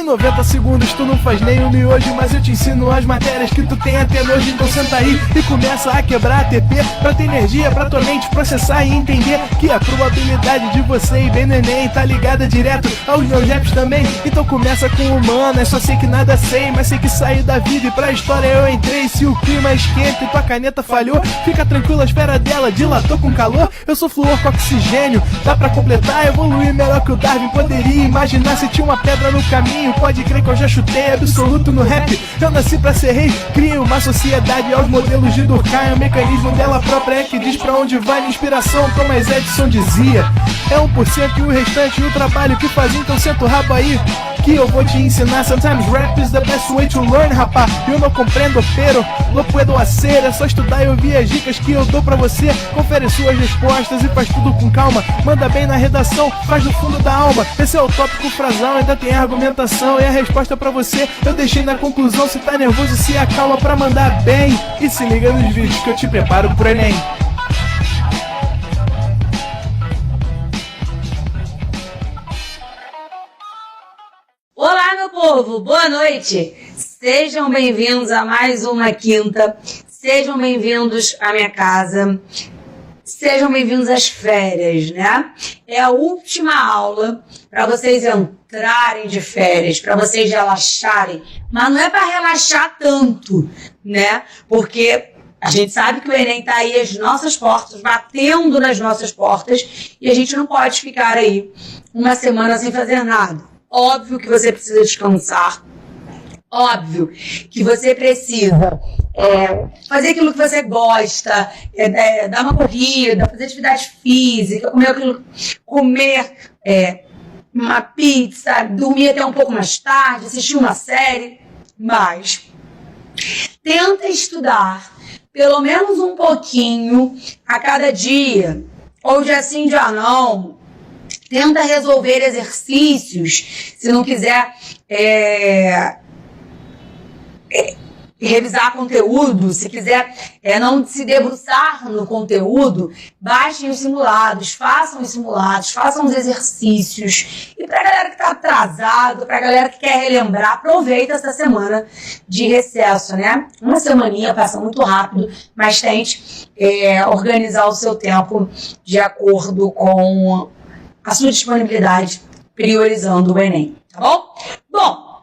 90 segundos tu não faz nem um miojo, mas eu te ensino as matérias que tu tem até nojo. Então senta aí e começa a quebrar ATP pra ter energia, pra tua mente processar e entender que a probabilidade de você ir bem no Enem tá ligada direto aos meus raps também. Então começa com humana, só sei que nada sei, mas sei que saí da vida e pra história eu entrei. Se o clima esquenta e tua caneta falhou, fica tranquilo, a esfera dela dilatou com calor. Eu sou flúor com oxigênio, dá pra completar, evoluir melhor que o Darwin poderia imaginar. Se tinha uma pedra no caminho, pode crer que eu já chutei absoluto no rap. Eu nasci pra ser rei, crio uma sociedade aos modelos de Durkheim. O mecanismo dela própria é que diz pra onde vai minha inspiração. Thomas Edison dizia, é 1% e o restante o trabalho que fazia. Então senta o rabo aí que eu vou te ensinar. Sometimes rap is the best way to learn, rapá. Eu não compreendo, pero lo puedo hacer. É só estudar e ouvir as dicas que eu dou pra você. Confere suas respostas e faz tudo com calma. Manda bem na redação, faz do fundo da alma. Esse é o tópico frasal, ainda tem argumentação. E a resposta pra você eu deixei na conclusão. Se tá nervoso, se acalma pra mandar bem. E se liga nos vídeos que eu te preparo pro Enem. Olá, meu povo, boa noite. Sejam bem-vindos a mais uma quinta. Sejam bem-vindos à minha casa. Sejam bem-vindos às férias, né? É a última aula para vocês entrarem de férias, para vocês relaxarem. Mas não é para relaxar tanto, né? Porque a gente sabe que o Enem tá aí às nossas portas, batendo nas nossas portas, e a gente não pode ficar aí uma semana sem fazer nada. Óbvio que você precisa descansar. Óbvio que você precisa fazer aquilo que você gosta, dar uma corrida, fazer atividade física, comer uma pizza, dormir até um pouco mais tarde, assistir uma série, mas tenta estudar pelo menos um pouquinho a cada dia, ou dia sim, dia não. Tenta resolver exercícios, se não quiser revisar conteúdo, se quiser não se debruçar no conteúdo, baixem os simulados, façam os exercícios. E pra galera que tá atrasado, pra galera que quer relembrar, aproveita essa semana de recesso, né? Uma semaninha passa muito rápido, mas tente organizar o seu tempo de acordo com a sua disponibilidade, priorizando o Enem, tá bom? Bom,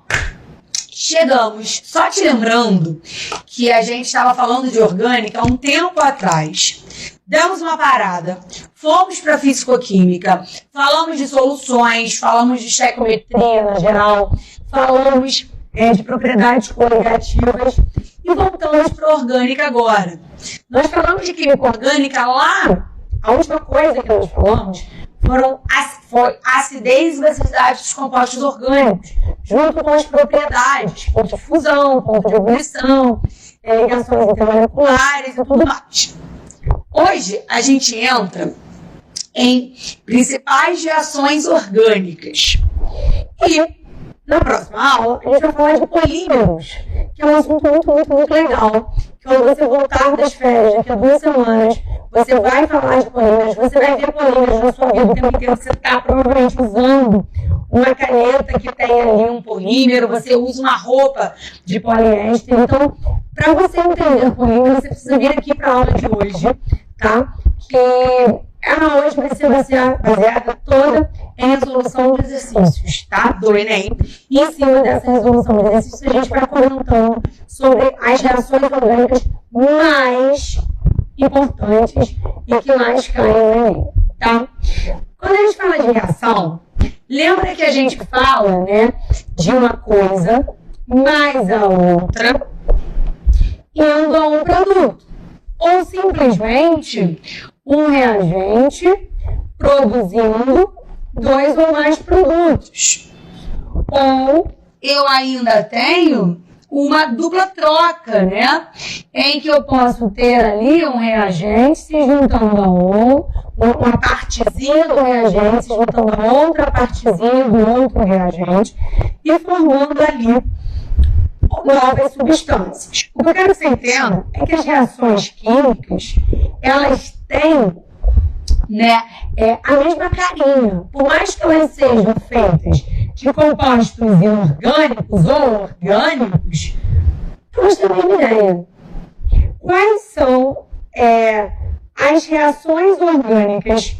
chegamos. Só te lembrando que a gente estava falando de orgânica há um tempo atrás. Demos uma parada, fomos para fisicoquímica, falamos de soluções, falamos de estequiometria na geral, falamos de propriedades coligativas e voltamos para orgânica agora. Nós falamos de química orgânica lá, a última coisa que nós falamos foi acidez e basicidade dos compostos orgânicos, junto com as propriedades, ponto de fusão, ponto de ebulição, ligações intermoleculares e tudo mais. Hoje a gente entra em principais reações orgânicas. E na próxima aula a gente vai falar de polímeros, que é um assunto muito legal. Quando você voltar das férias, daqui a 2 semanas, você vai falar de polímeros, você vai ver polímeros na sua vida o tempo inteiro. Você está provavelmente usando uma caneta que tem ali um polímero, você usa uma roupa de poliéster. Então, para você entender polímero, você precisa vir aqui para a aula de hoje, tá? Que a aula hoje vai ser baseada toda em resolução de exercícios, tá? Do Enem. E em cima dessa resolução de exercícios, a gente vai comentando sobre as reações orgânicas mais importantes e que mais caem no Enem, tá? Quando a gente fala de reação, lembra que a gente fala, né, de uma coisa mais a outra indo a um produto. Ou simplesmente um reagente produzindo 2 ou mais produtos. Ou eu ainda tenho uma dupla troca, né? Em que eu posso ter ali um reagente se juntando a uma partezinha do reagente se juntando a outra partezinha do outro reagente e formando ali novas substâncias. O que eu quero que você entenda é que as reações químicas, elas têm, né, a mesma carinha. Por mais que elas sejam feitas de compostos inorgânicos ou orgânicos, vamos ter uma ideia. Quais são as reações orgânicas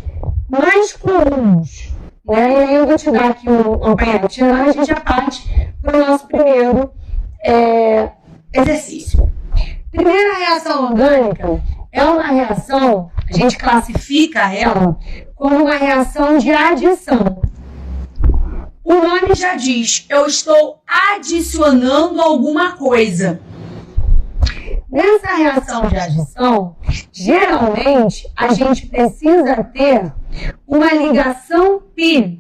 mais comuns? Né? E aí eu vou te dar aqui um apanhado geral e a gente já parte para o nosso primeiro exercício. Primeira reação orgânica é uma reação, a gente classifica ela como uma reação de adição. O nome já diz, eu estou adicionando alguma coisa. Nessa reação de adição, geralmente a gente precisa ter uma ligação π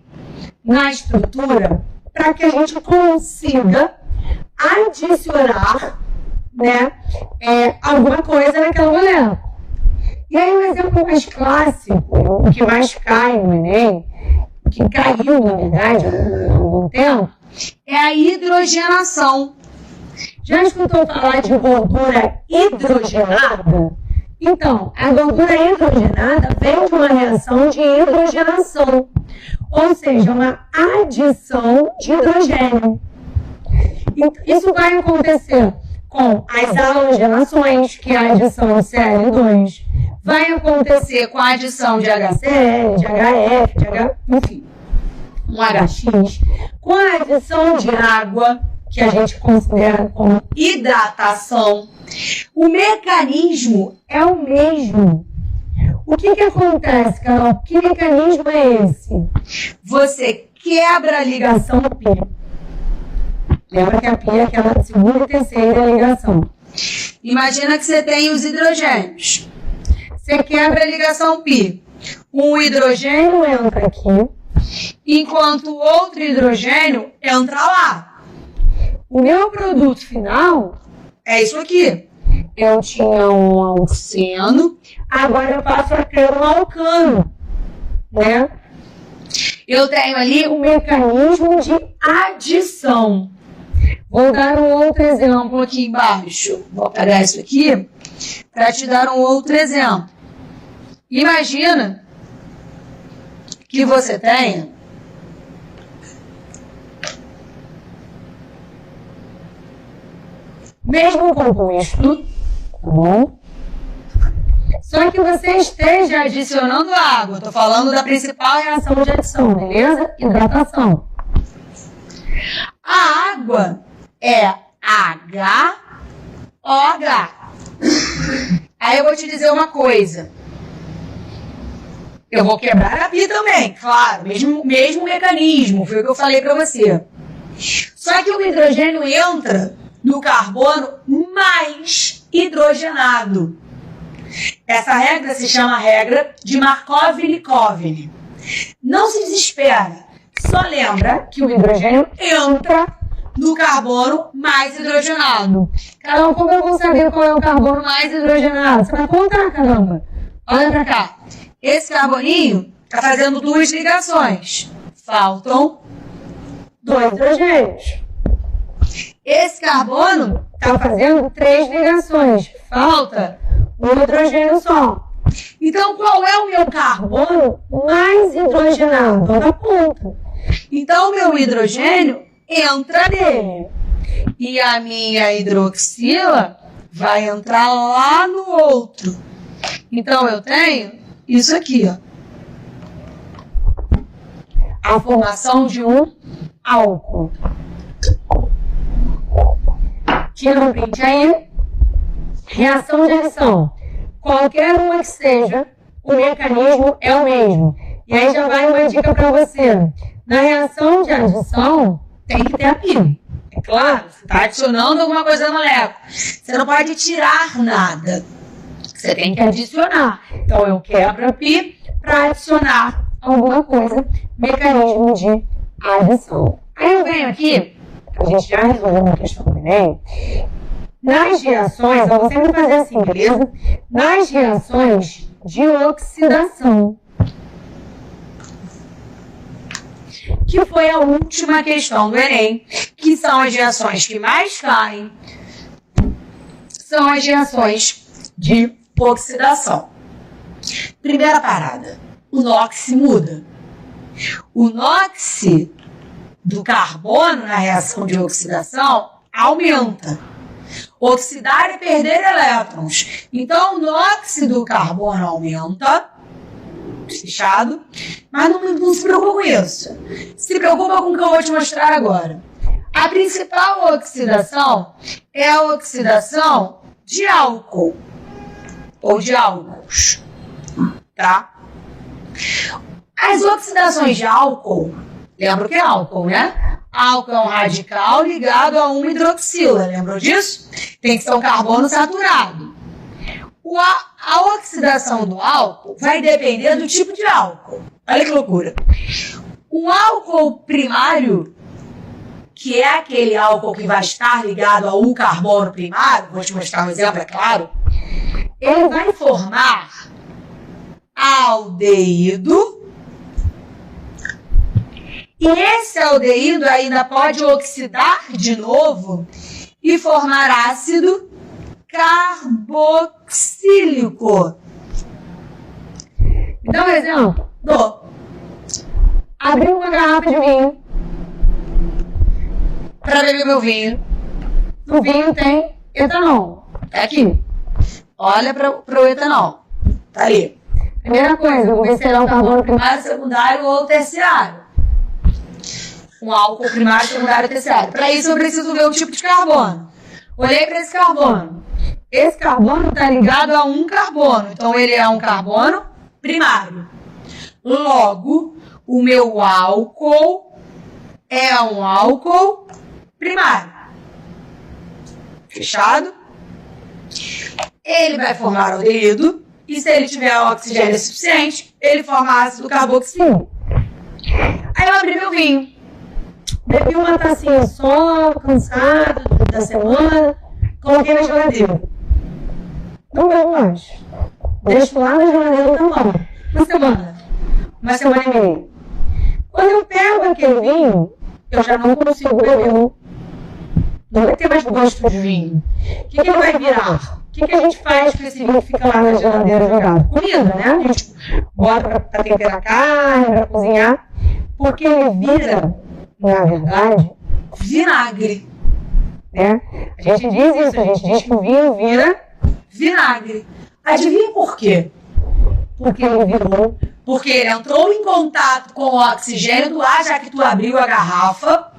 na estrutura para que a gente consiga adicionar, né, alguma coisa naquela molécula. E aí um exemplo mais clássico, o que mais cai no Enem, que caiu na verdade há algum tempo, é a hidrogenação. Já escutou falar de gordura hidrogenada? Então, a gordura hidrogenada vem de uma reação de hidrogenação, ou seja, uma adição de hidrogênio. Isso vai acontecer com as halogenações, que é a adição de Cl2, vai acontecer com a adição de HCl, de HF, enfim, um HX, com a adição de água, que a gente considera como hidratação. O mecanismo é o mesmo. O que acontece, Carol? Que mecanismo é esse? Você quebra a ligação π. Lembra que a π é aquela segunda e terceira ligação. Imagina que você tem os hidrogênios. Você quebra a ligação π. Um hidrogênio entra aqui, enquanto o outro hidrogênio entra lá. O meu produto final é isso aqui. Eu tinha um alceno, agora eu passo a ter um alcano, né? Eu tenho ali um mecanismo de adição. Vou dar um outro exemplo aqui embaixo. Vou pegar isso aqui para te dar um outro exemplo. Imagina que você tenha mesmo composto, tá bom? Só que você esteja adicionando água. Estou falando da principal reação de adição, beleza? Hidratação. A água é HOH. Aí eu vou te dizer uma coisa. Eu vou quebrar a π também, claro, mesmo mecanismo, foi o que eu falei para você. Só que o hidrogênio entra no carbono mais hidrogenado. Essa regra se chama regra de Markov-Likovin. Não se desespera, só lembra que o hidrogênio entra no carbono mais hidrogenado. Caramba, como eu vou saber qual é o carbono mais hidrogenado? Você vai contar, caramba. Olha pra cá. Esse carboninho está fazendo 2 ligações. Faltam 2 hidrogênios. Esse carbono está fazendo 3 ligações. Falta um hidrogênio só. Então, qual é o meu carbono mais hidrogenado? Da ponta. Então, o meu hidrogênio entra nele. E a minha hidroxila vai entrar lá no outro. Então, eu tenho isso aqui, ó. A formação de um álcool. Tira um print aí. Reação de adição. Qualquer uma que seja, o mecanismo é o mesmo. E aí já vai uma dica para você. Na reação de adição, tem que ter a π. É claro, você está adicionando alguma coisa na molécula. Você não pode tirar nada. Você tem que adicionar. Então, eu quebro a π para adicionar alguma coisa. Mecanismo de adição. Aí eu venho aqui, a gente já resolveu uma questão do Enem. Nas reações, eu vou sempre fazer assim, beleza? Nas reações de oxidação, que foi a última questão do Enem, que são as reações que mais caem, são as reações de oxidação. Primeira parada, o NOx muda. O NOx do carbono na reação de oxidação aumenta. Oxidar é perder elétrons. Então, o nóxido do carbono aumenta, fechado, mas não se preocupa com isso. Se preocupa com o que eu vou te mostrar agora. A principal oxidação é a oxidação de álcool ou de álcools, tá? As oxidações de álcool, lembra o que é álcool, né? Álcool é um radical ligado a uma hidroxila, lembrou disso? Tem que ser um carbono saturado. A oxidação do álcool vai depender do tipo de álcool. Olha que loucura. Um álcool primário, que é aquele álcool que vai estar ligado a um carbono primário, vou te mostrar um exemplo, é claro, ele vai formar aldeído, e esse aldeído ainda pode oxidar de novo e formar ácido carboxílico. Me dá um exemplo? Dou. Abri uma garrafa de vinho para beber meu vinho. No vinho tem etanol. É aqui. Olha para o etanol. Tá ali. Primeira coisa, eu vou ver se ele é um carbono primário, secundário ou terciário. Um álcool primário, secundário ou terciário. Para isso eu preciso ver o tipo de carbono. Olhei para esse carbono. Esse carbono está ligado a um carbono. Então ele é um carbono primário. Logo, o meu álcool é um álcool primário. Fechado? Ele vai formar aldeído. E se ele tiver oxigênio suficiente, ele forma ácido carboxílico. Aí eu abri meu vinho. Bebi uma tacinha só, cansado da semana, coloquei na geladeira. Não bebo mais. Deixo lá na geladeira também. Uma semana e meia. Quando eu pego aquele vinho, eu já não consigo beber. Não vai ter mais gosto de vinho. O que ele vai virar? O que a gente faz com esse vinho que fica lá na geladeira jogado? Comida, né? A gente bota para temperar carne, para cozinhar. Porque ele vira, na verdade, vinagre. Né? A gente diz isso, a gente diz que o vinho vira vinagre. Adivinha por quê? Porque ele entrou em contato com o oxigênio do ar, já que tu abriu a garrafa.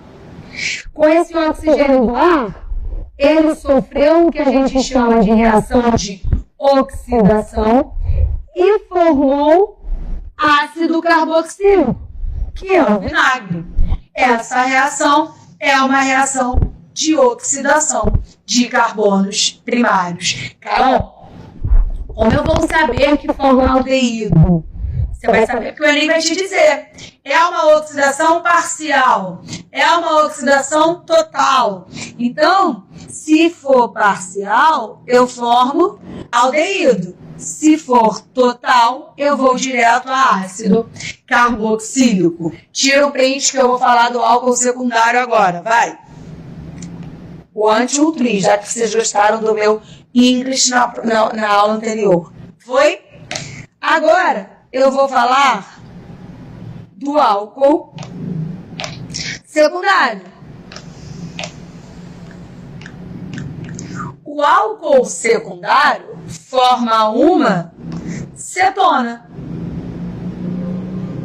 Com esse oxigênio do ar, ele sofreu o que a gente chama de reação de oxidação e formou ácido carboxílico, que é o vinagre. Essa reação é uma reação de oxidação de carbonos primários. Carol, como eu vou saber que forma aldeído? Você vai saber porque o Enem vai te dizer. É uma oxidação parcial. É uma oxidação total. Então, se for parcial, eu formo aldeído. Se for total, eu vou direto a ácido carboxílico. Tira o print que eu vou falar do álcool secundário agora. Vai. O anti-ultrim, já que vocês gostaram do meu English na aula anterior. Foi? Agora, eu vou falar do álcool secundário. O álcool secundário forma uma cetona.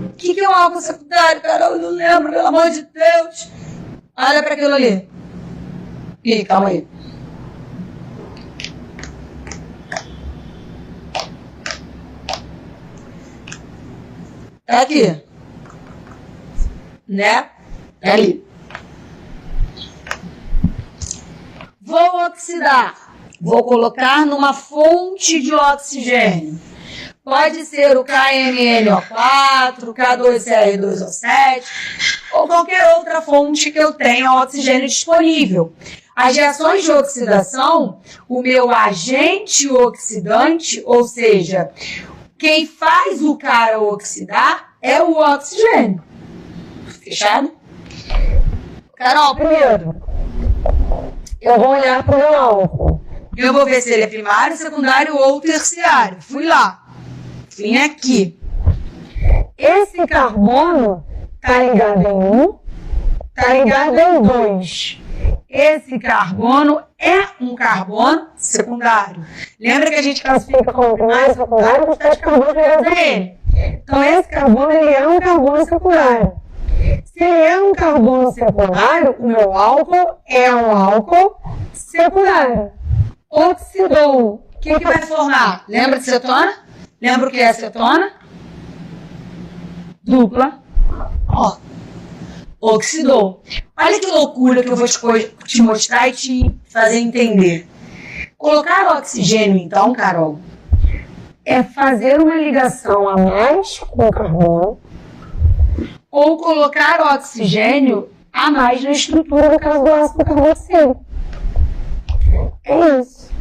O que é um álcool secundário, Carol? Eu não lembro, pelo amor de Deus. Olha para aquilo ali. Ih, calma aí. É aqui. Né? É ali. Vou oxidar. Vou colocar numa fonte de oxigênio. Pode ser o KMnO4, K2Cr2O7 ou qualquer outra fonte que eu tenha oxigênio disponível. As reações de oxidação, o meu agente oxidante, ou seja, quem faz o cara oxidar é o oxigênio. Fechado? Carol, primeiro, eu vou olhar para o meu álcool. Eu vou ver se ele é primário, secundário ou terciário. Fui lá. Vim aqui. Esse carbono está ligado em 1 está ligado em 2. Esse carbono é um carbono secundário. Lembra que a gente classifica como primário e secundário a quantidade de carbono ligado a ele. Então, esse carbono ele é um carbono secundário. Se ele é um carbono secundário, o meu álcool é um álcool secundário. Oxidou. O que vai formar? Lembra de cetona? Lembra o que é acetona? Dupla. Ó. Oxidou. Olha que loucura que eu vou te mostrar e te fazer entender. Colocar oxigênio, então, Carol, é fazer uma ligação a mais com o carbono ou colocar oxigênio a mais na estrutura do caso do ácido carboxílico. É isso.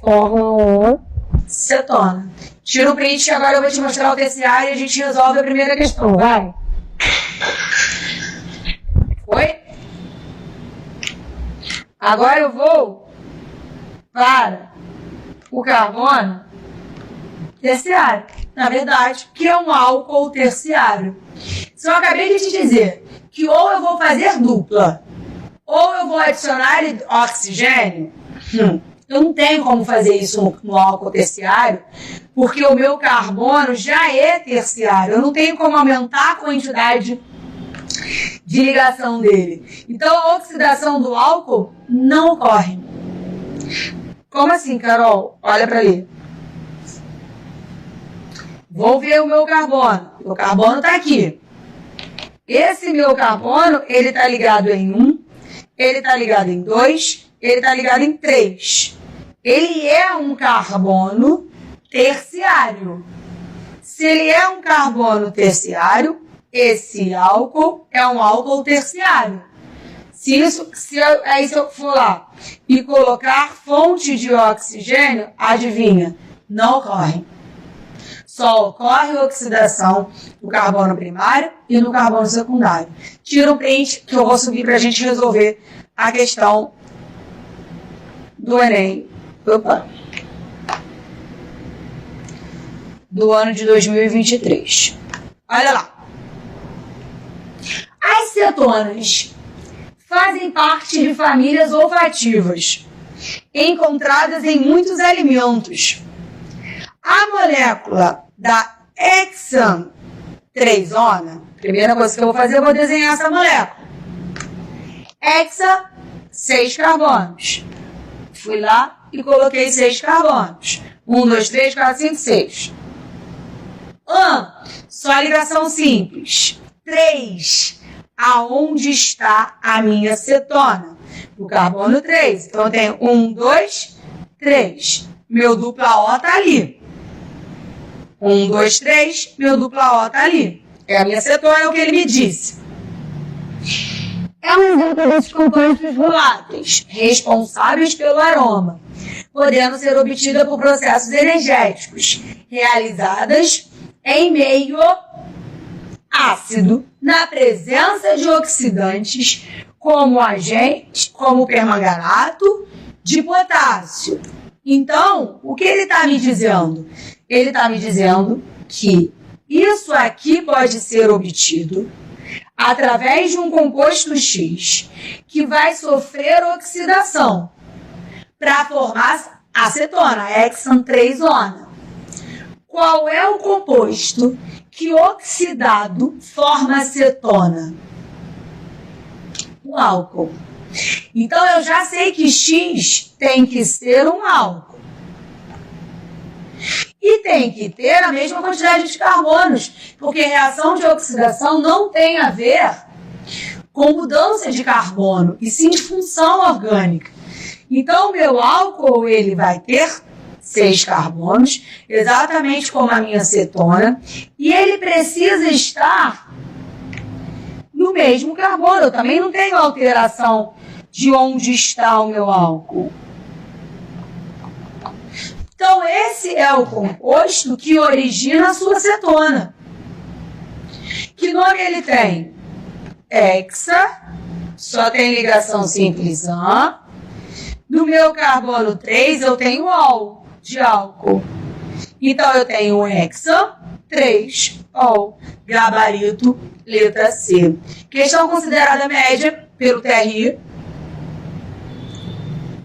Forma uma cetona. Tira o print que agora eu vou te mostrar o terciário e a gente resolve a primeira questão. Vai. Foi? Agora eu vou para o carbono terciário. Na verdade, que é um álcool terciário. Se eu acabei de te dizer que ou eu vou fazer dupla, ou eu vou adicionar oxigênio, eu não tenho como fazer isso no álcool terciário, porque o meu carbono já é terciário. Eu não tenho como aumentar a quantidade de ligação dele. Então, a oxidação do álcool não ocorre. Como assim, Carol? Olha para ali. Vou ver o meu carbono. O carbono está aqui. Esse meu carbono, ele está ligado em 1, ele está ligado em 2, ele está ligado em 3. Ele é um carbono terciário. Se ele é um carbono terciário, esse álcool é um álcool terciário. Se eu for lá e colocar fonte de oxigênio, adivinha? Não ocorre. Só ocorre oxidação no carbono primário e no carbono secundário. Tira um print que eu vou subir para a gente resolver a questão do Enem. Do ano de 2023. Olha lá. As cetonas fazem parte de famílias olfativas, encontradas em muitos alimentos. A molécula da hexan-3-ona, primeira coisa que eu vou fazer, eu vou desenhar essa molécula. Hexa, 6 carbonos. Fui lá e coloquei 6 carbonos. 1, 2, 3, 4, 5, 6. Só ligação simples. 3. Aonde está a minha cetona? O carbono 3. Então, eu tenho 1, 2, 3. Meu dupla O está ali. 1, 2, 3. Meu dupla O está ali. É a minha cetona, é o que ele me disse. É um exemplo desses compostos voláteis, responsáveis pelo aroma, podendo ser obtida por processos energéticos, realizadas em meio ácido, na presença de oxidantes, como o permanganato de potássio. Então, o que ele está me dizendo? Ele está me dizendo que isso aqui pode ser obtido através de um composto X que vai sofrer oxidação para formar acetona, hexan-3-ona. Qual é o composto que oxidado forma acetona? O álcool. Então eu já sei que X tem que ser um álcool. E tem que ter a mesma quantidade de carbonos, porque reação de oxidação não tem a ver com mudança de carbono, e sim de função orgânica. Então, o meu álcool ele vai ter 6 carbonos, exatamente como a minha cetona, e ele precisa estar no mesmo carbono. Eu também não tenho alteração de onde está o meu álcool. Então, esse é o composto que origina a sua cetona. Que nome ele tem? Hexa, só tem ligação simples an. No meu carbono 3, eu tenho ol, de álcool. Então, eu tenho um hexa 3ol. Gabarito, letra C. Questão considerada média pelo TRI.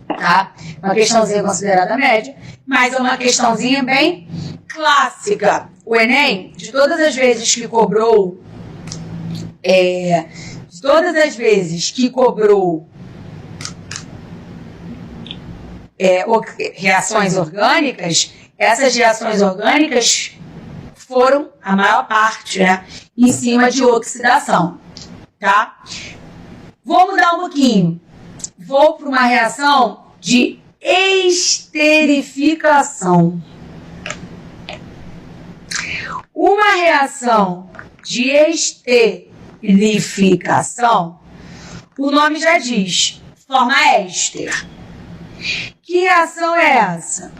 Tá? Uma questãozinha considerada média, mas é uma questãozinha bem clássica. O Enem, de todas as vezes que cobrou reações orgânicas, essas reações orgânicas foram, a maior parte, né, em cima de oxidação, tá? Vou mudar um pouquinho. Vou para uma reação de esterificação. Uma reação de esterificação, o nome já diz, forma éster. Que reação é essa?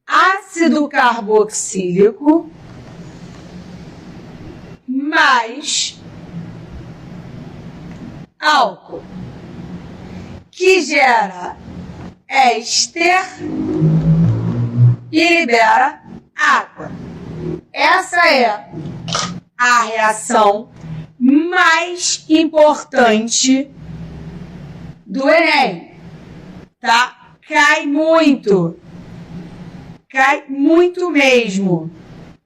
Ácido carboxílico mais álcool, que gera éster e libera água. Essa é a reação mais importante do Enem, tá? Cai muito mesmo.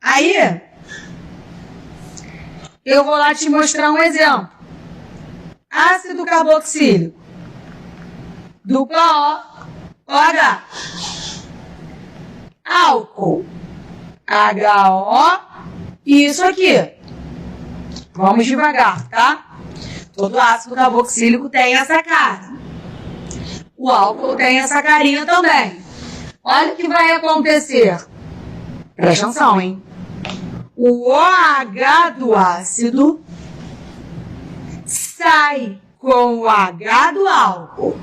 Aí, eu vou lá te mostrar um exemplo. Ácido carboxílico, dupla O, OH. Álcool, HO, e isso aqui. Vamos devagar, tá? Todo ácido carboxílico tem essa cara. O álcool tem essa carinha também. Olha o que vai acontecer. Presta atenção, hein? O OH do ácido sai com o H do álcool.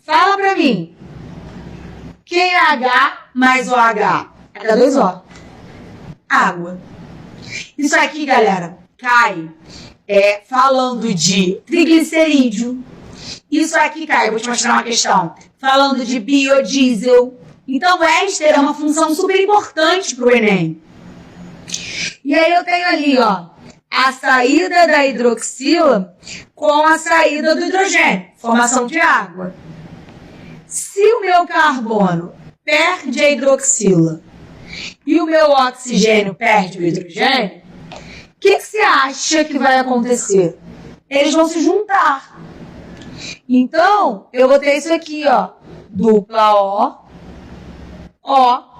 Fala pra mim. Quem é H mais OH? H2O. Água. Isso aqui, galera, cai falando de triglicerídeo. Isso aqui cai, eu vou te mostrar uma questão, falando de biodiesel. Então, o éster é uma função super importante para o Enem. E aí eu tenho ali, ó, a saída da hidroxila com a saída do hidrogênio, formação de água. Se o meu carbono perde a hidroxila e o meu oxigênio perde o hidrogênio, o que você acha que vai acontecer? Eles vão se juntar. Então, eu vou ter isso aqui, ó, dupla O,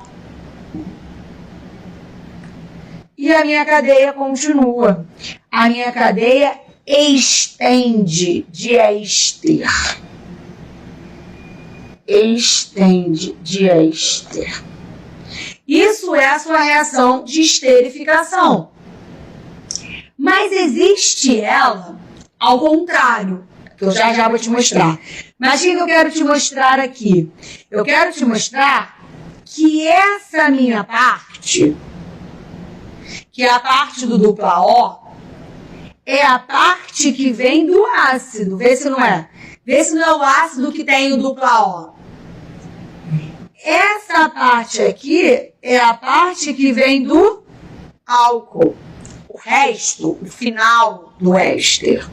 e a minha cadeia continua. A minha cadeia estende de éster. Estende de éster. Isso é a sua reação de esterificação. Mas existe ela ao contrário, que eu já vou te mostrar. Mas o que eu quero te mostrar aqui? Eu quero te mostrar que essa minha parte, que é a parte do dupla O, é a parte que vem do ácido. Vê se não é. Vê se não é o ácido que tem o dupla O. Essa parte aqui é a parte que vem do álcool. O resto, o final do éster.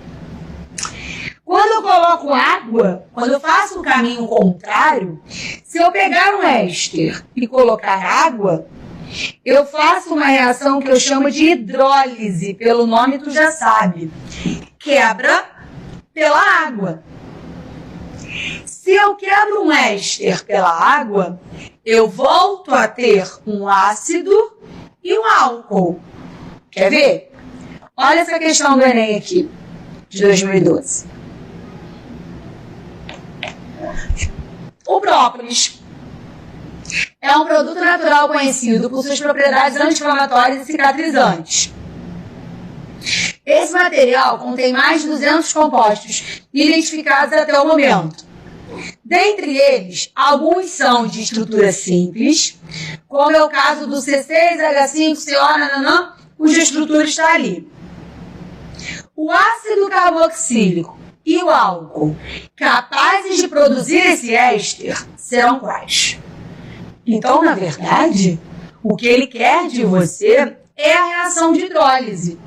Quando eu coloco água, quando eu faço o caminho contrário, se eu pegar um éster e colocar água, eu faço uma reação que eu chamo de hidrólise, pelo nome tu já sabe. Quebra pela água. Se eu quebro um éster pela água, eu volto a ter um ácido e um álcool. Quer ver? Olha essa questão do Enem aqui, de 2012. O brócolis é um produto natural conhecido por suas propriedades anti-inflamatórias e cicatrizantes. Esse material contém mais de 200 compostos identificados até o momento. Dentre eles, alguns são de estrutura simples, como é o caso do C6H5CO, cuja estrutura está ali. O ácido carboxílico e o álcool capazes de produzir esse éster serão quais? Então, na verdade, O que ele quer de você é a reação de hidrólise.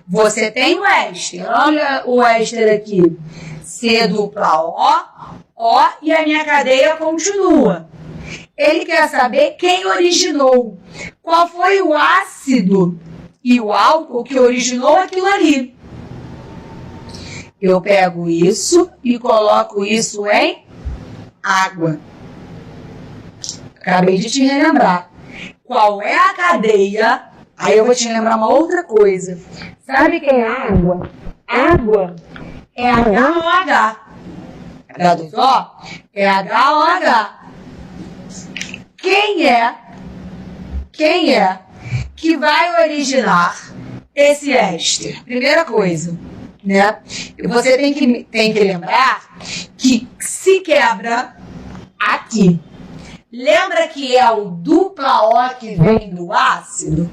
Você tem o éster, olha o éster aqui, C dupla O, e a minha cadeia continua. Ele quer saber quem originou, qual foi o ácido e o álcool que originou aquilo ali. Eu pego isso e coloco isso em água. Acabei de te relembrar. Qual é a cadeia? Aí eu vou te lembrar uma outra coisa. Sabe quem é água? Água é HOH. H2O é HOH. Quem é que vai originar esse éster? Primeira coisa, né? E você tem que lembrar que se quebra aqui. Lembra que é o dupla O que vem do ácido?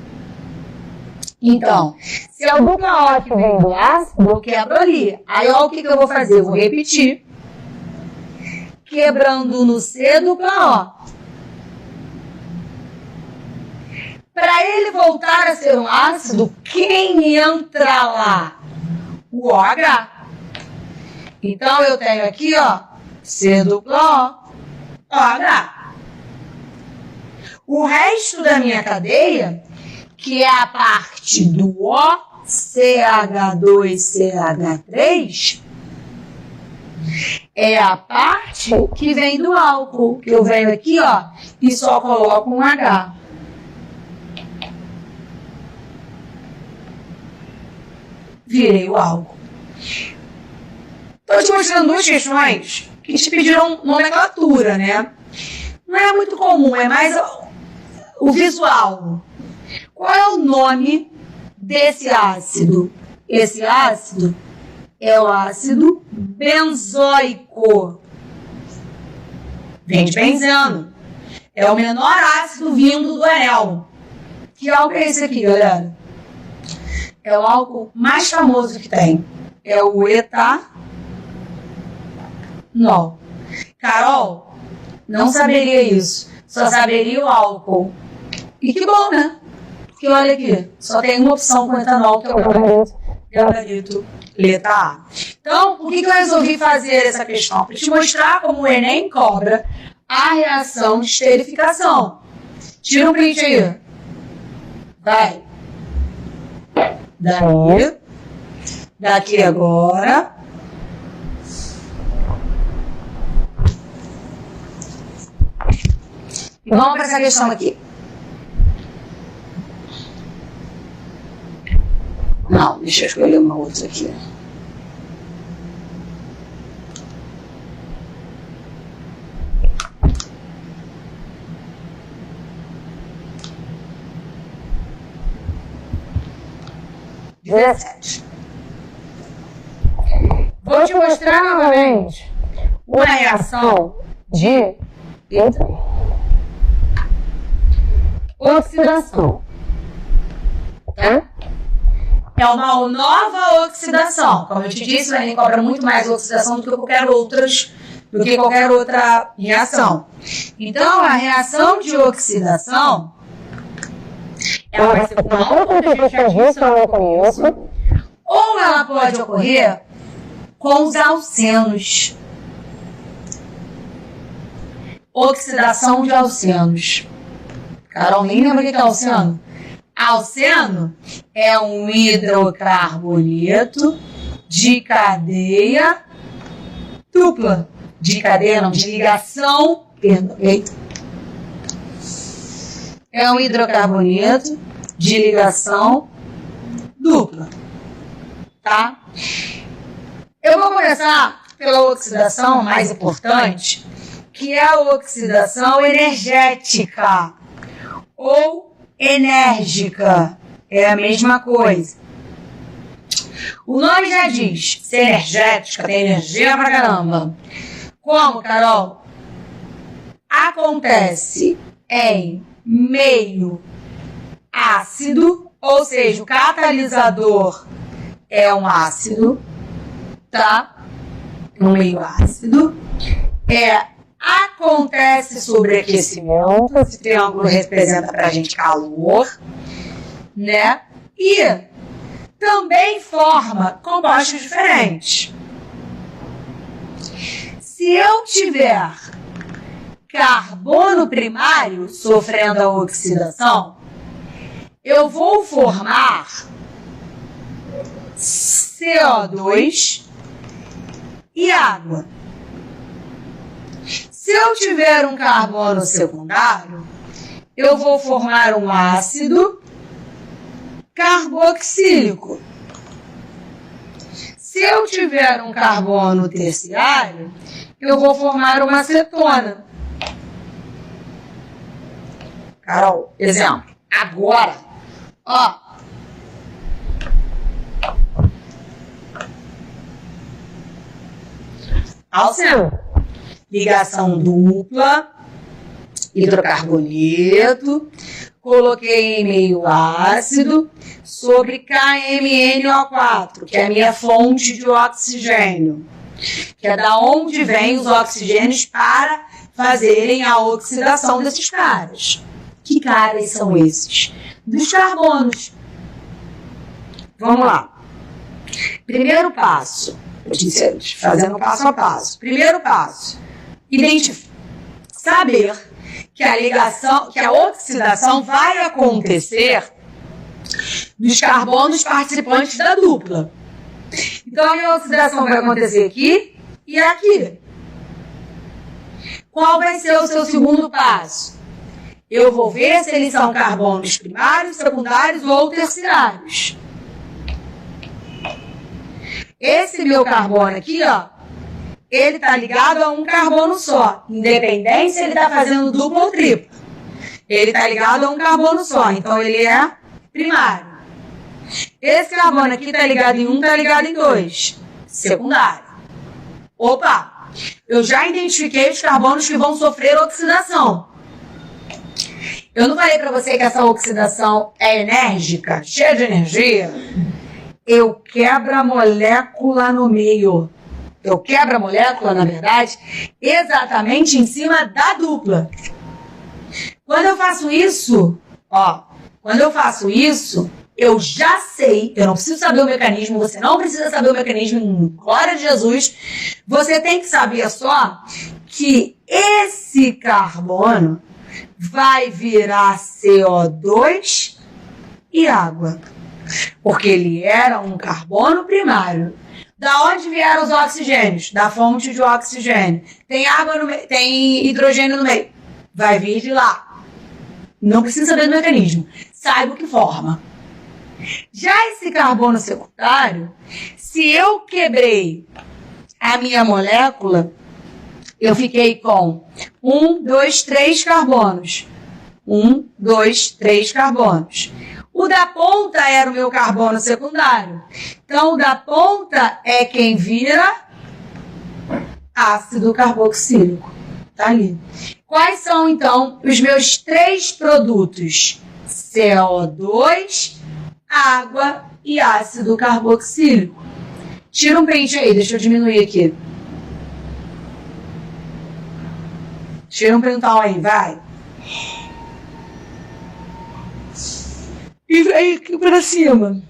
Então, se é o dupla O que vem do ácido, eu quebro ali. Aí, olha o que eu vou fazer. Eu vou repetir. Quebrando no C dupla O. Para ele voltar a ser um ácido, quem entra lá? O OH. Então, eu tenho aqui, ó, C dupla O, OH. O resto da minha cadeia, que é a parte do O, CH2, CH3, é a parte que vem do álcool. Eu venho aqui, ó, e só coloco um H. Virei o álcool. Estou te mostrando duas questões que te pediram nomenclatura, né? Não é muito comum, é mais o visual. Qual é o nome desse ácido? Esse ácido é o ácido benzoico. Vem de benzeno. É o menor ácido vindo do anel. Que álcool é esse aqui, galera? É o álcool mais famoso que tem. É o etanol. Carol, não saberia isso. Só saberia o álcool. E que bom, né? Porque olha aqui, só tem uma opção com etanol, que é o gabarito letra A. Então, por que eu resolvi fazer essa questão? Para te mostrar como o Enem cobra a reação de esterificação. Tira um print aí. Vai. Daí. Daqui agora. E vamos para essa questão aqui. Não, deixa eu escolher uma outra aqui. Vou te mostrar novamente uma reação de oxidação. Tá? É uma nova oxidação. Como eu te disse, o Enem cobra muito mais oxidação do que qualquer outra reação. Então, a reação de oxidação, ela vai ser com álcool, que a gente já disse lá no começo, ou ela pode ocorrer com os alcenos. Oxidação de alcenos. Carol, nem lembra o que é alceno? Alceno é um hidrocarboneto de cadeia dupla. De cadeia não, de ligação. Perfeito. É um hidrocarboneto de ligação dupla. Tá? Eu vou começar pela oxidação mais importante, que é a oxidação energética ou enérgica. É a mesma coisa. O nome já diz, ser energética, tem energia pra caramba. Como, Carol? Acontece em meio ácido, ou seja, o catalisador é um ácido, tá? Um meio ácido. É acontece sobreaquecimento, esse triângulo representa pra gente calor, né? E também forma compostos diferentes. Se eu tiver carbono primário sofrendo a oxidação, eu vou formar CO2 e água. Se eu tiver um carbono secundário, eu vou formar um ácido carboxílico. Se eu tiver um carbono terciário, eu vou formar uma acetona. Carol, exemplo. Agora, ó. Alceno. Ligação dupla, hidrocarboneto, coloquei em meio ácido sobre KMnO4, que é a minha fonte de oxigênio, que é da onde vêm os oxigênios para fazerem a oxidação desses caras. Que caras são esses? Dos carbonos. Vamos lá. Primeiro passo, fazendo passo a passo. Primeiro passo, saber que a oxidação vai acontecer dos carbonos participantes da dupla. Então, a minha oxidação vai acontecer aqui e aqui. Qual vai ser o seu segundo passo? Eu vou ver se eles são carbonos primários, secundários ou terciários. Esse meu carbono aqui, ó, ele está ligado a um carbono só. Independente se ele está fazendo dupla ou tripla. Ele está ligado a um carbono só, então ele é primário. Esse carbono aqui está ligado em um, está ligado em dois. Secundário. Opa! Eu já identifiquei os carbonos que vão sofrer oxidação. Eu não falei para você que essa oxidação é enérgica, cheia de energia? Eu quebro a molécula no meio. Eu quebro a molécula, na verdade, exatamente em cima da dupla. Quando eu faço isso, eu já sei, eu não preciso saber o mecanismo, você não precisa saber o mecanismo, em glória de Jesus. Você tem que saber só que esse carbono vai virar CO2 e água. Porque ele era um carbono primário. Da onde vieram os oxigênios? Da fonte de oxigênio. Tem água no meio, tem hidrogênio no meio. Vai vir de lá. Não precisa saber do mecanismo. Saiba o que forma. Já esse carbono secundário, se eu quebrei a minha molécula, eu fiquei com 1, 2, 3 carbonos. 1, 2, 3 carbonos. O da ponta era o meu carbono secundário. Então, o da ponta é quem vira ácido carboxílico. Tá ali. Quais são, então, os meus 3 produtos? CO2, água e ácido carboxílico. Tira um print aí, deixa eu diminuir aqui. Tira um printão aí, vai. E vem aqui pra cima.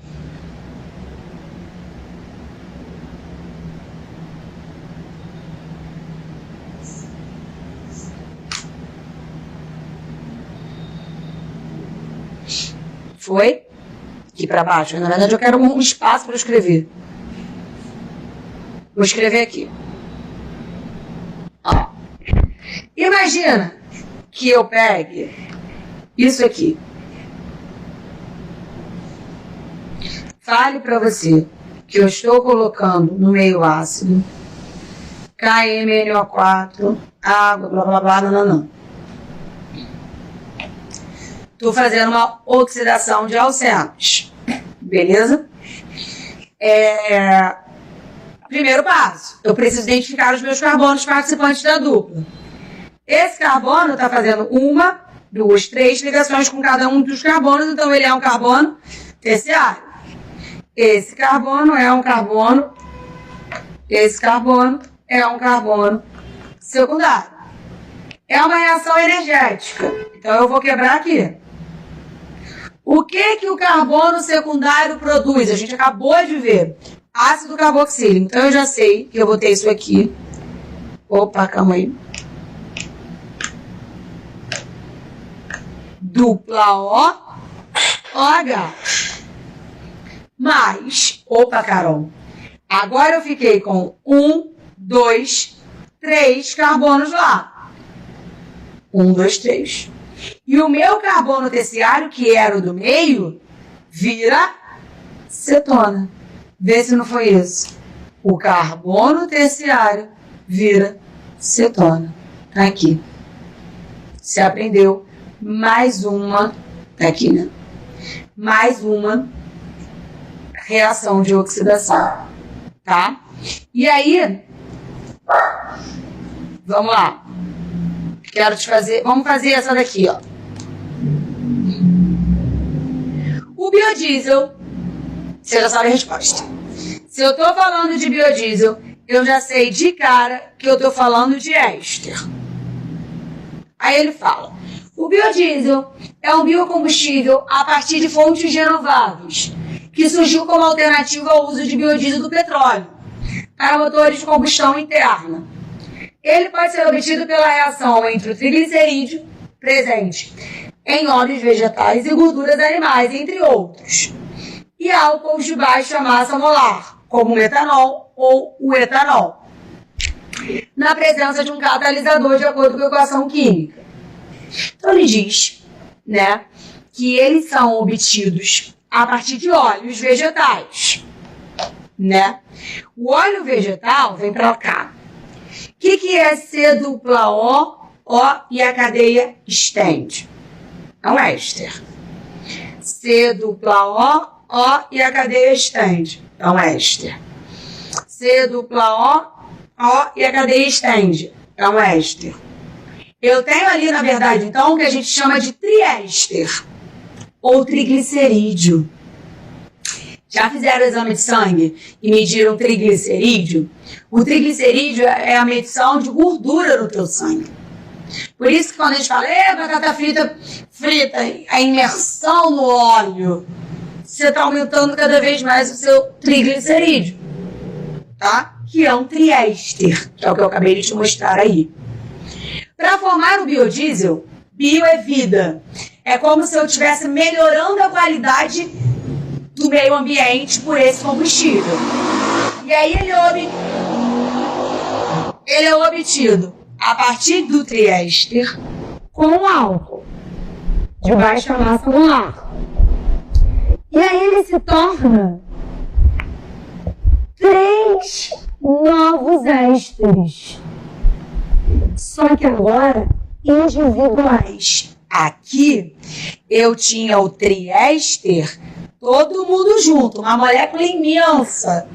Foi? Aqui pra baixo. Na verdade, eu quero um espaço para escrever. Vou escrever aqui. Ó. Imagina que eu pegue isso aqui. Fale para você que eu estou colocando no meio ácido KMnO4, água, blá blá blá, não. Estou fazendo uma oxidação de alcenos. Beleza? Primeiro passo, eu preciso identificar os meus carbonos participantes da dupla. Esse carbono está fazendo 1, 2, 3 ligações com cada um dos carbonos, então ele é um carbono terciário. Esse carbono é um carbono, esse carbono é um carbono secundário. é uma reação energética. Então eu vou quebrar aqui. O que o carbono secundário produz? A gente acabou de ver. Ácido carboxílico. Então eu já sei que eu botei isso aqui. Opa, calma aí. Dupla OH. Mais. Opa, Carol. Agora eu fiquei com 1, 2, 3 carbonos lá. 1, 2, 3. E o meu carbono terciário, que era o do meio, vira cetona. Vê se não foi isso. O carbono terciário vira cetona. Tá aqui. Você aprendeu mais uma, tá aqui, né? Mais uma reação de oxidação. Tá? E aí, vamos lá. Quero te fazer, vamos fazer essa daqui, ó. O biodiesel, você já sabe a resposta. Se eu tô falando de biodiesel, eu já sei de cara que eu tô falando de éster. Aí ele fala, o biodiesel é um biocombustível a partir de fontes renováveis, que surgiu como alternativa ao uso de biodiesel do petróleo, para motores de combustão interna. Ele pode ser obtido pela reação entre o triglicerídeo, presente em óleos vegetais e gorduras animais, entre outros, e álcools de baixa massa molar, como o metanol ou o etanol, na presença de um catalisador de acordo com a equação química. Então ele diz, né, que eles são obtidos a partir de óleos vegetais, né? O óleo vegetal vem para cá. O que é C-O e a cadeia estende? É um éster. C-O e a cadeia estende. É um éster. C-O e a cadeia estende. É um éster. Eu tenho ali, na verdade, então, o que a gente chama de triéster ou triglicerídeo. Já fizeram o exame de sangue e mediram o triglicerídeo? O triglicerídeo é a medição de gordura no teu sangue. Por isso que quando a gente fala, batata frita, a imersão no óleo, você está aumentando cada vez mais o seu triglicerídeo, tá? Que é um triéster, que é o que eu acabei de te mostrar aí. Para formar o biodiesel, bio é vida. É como se eu estivesse melhorando a qualidade do meio ambiente por esse combustível. E aí ele é obtido a partir do triéster com álcool de baixa massa molar. E aí ele se torna 3 novos ésteres. Só que agora individuais. Aqui eu tinha o triéster, todo mundo junto, uma molécula imensa,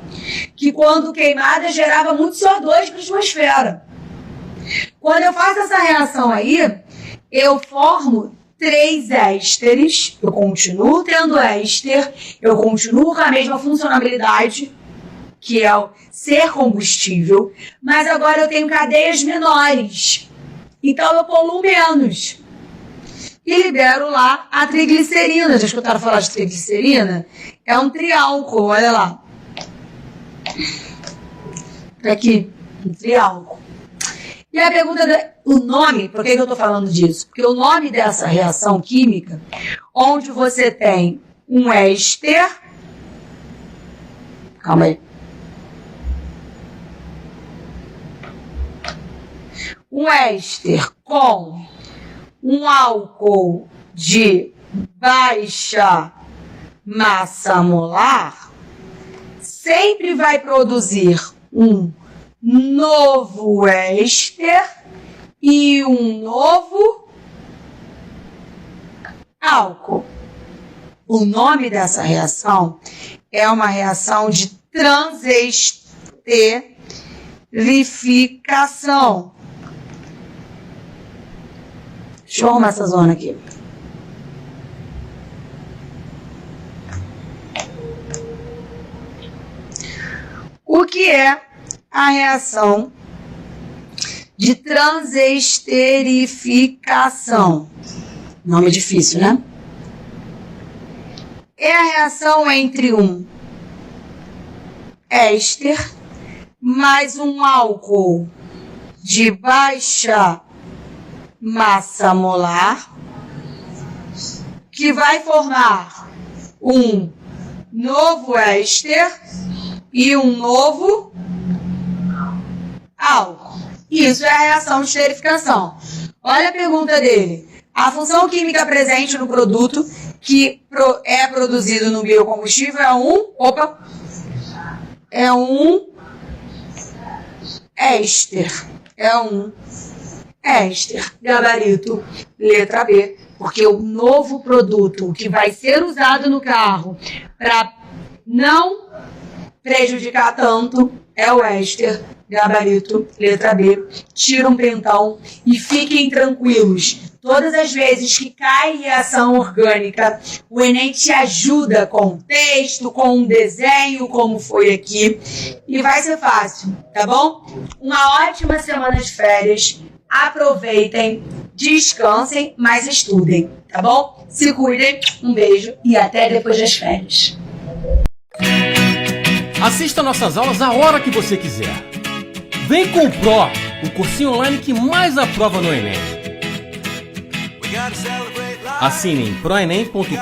que quando queimada gerava muito CO2 para a atmosfera. Quando eu faço essa reação aí, eu formo 3 ésteres, eu continuo tendo éster, eu continuo com a mesma funcionalidade, que é o ser combustível, mas agora eu tenho cadeias menores, então eu poluo menos. E libero lá a triglicerina. Já escutaram falar de triglicerina? É um triálcool, olha lá. Tá aqui, um triálcool. E a pergunta o nome, por que eu estou falando disso? Porque o nome dessa reação química, onde você tem um éster, calma aí, um éster com um álcool de baixa massa molar, sempre vai produzir um novo éster e um novo álcool. O nome dessa reação é uma reação de transesterificação. Deixa eu arrumar essa zona aqui. O que é a reação de transesterificação. Nome difícil, né? É a reação entre um éster mais um álcool de baixa massa molar, que vai formar um novo éster e um novo álcool. Isso é a reação de esterificação. Olha a pergunta dele. A função química presente no produto que é produzido no biocombustível é um éster. É um éster. Gabarito, letra B. Porque o novo produto que vai ser usado no carro para não prejudicar tanto é o éster. Gabarito, letra B. Tira um pentão e fiquem tranquilos. Todas as vezes que cai reação orgânica, o Enem te ajuda com texto, com um desenho, como foi aqui. E vai ser fácil, tá bom? Uma ótima semana de férias. Aproveitem, descansem, mas estudem, tá bom? Se cuidem, um beijo e até depois das férias. Assista nossas aulas a hora que você quiser. Vem com o Pro, o cursinho online que mais aprova no Enem. Assine em proenem.com.br.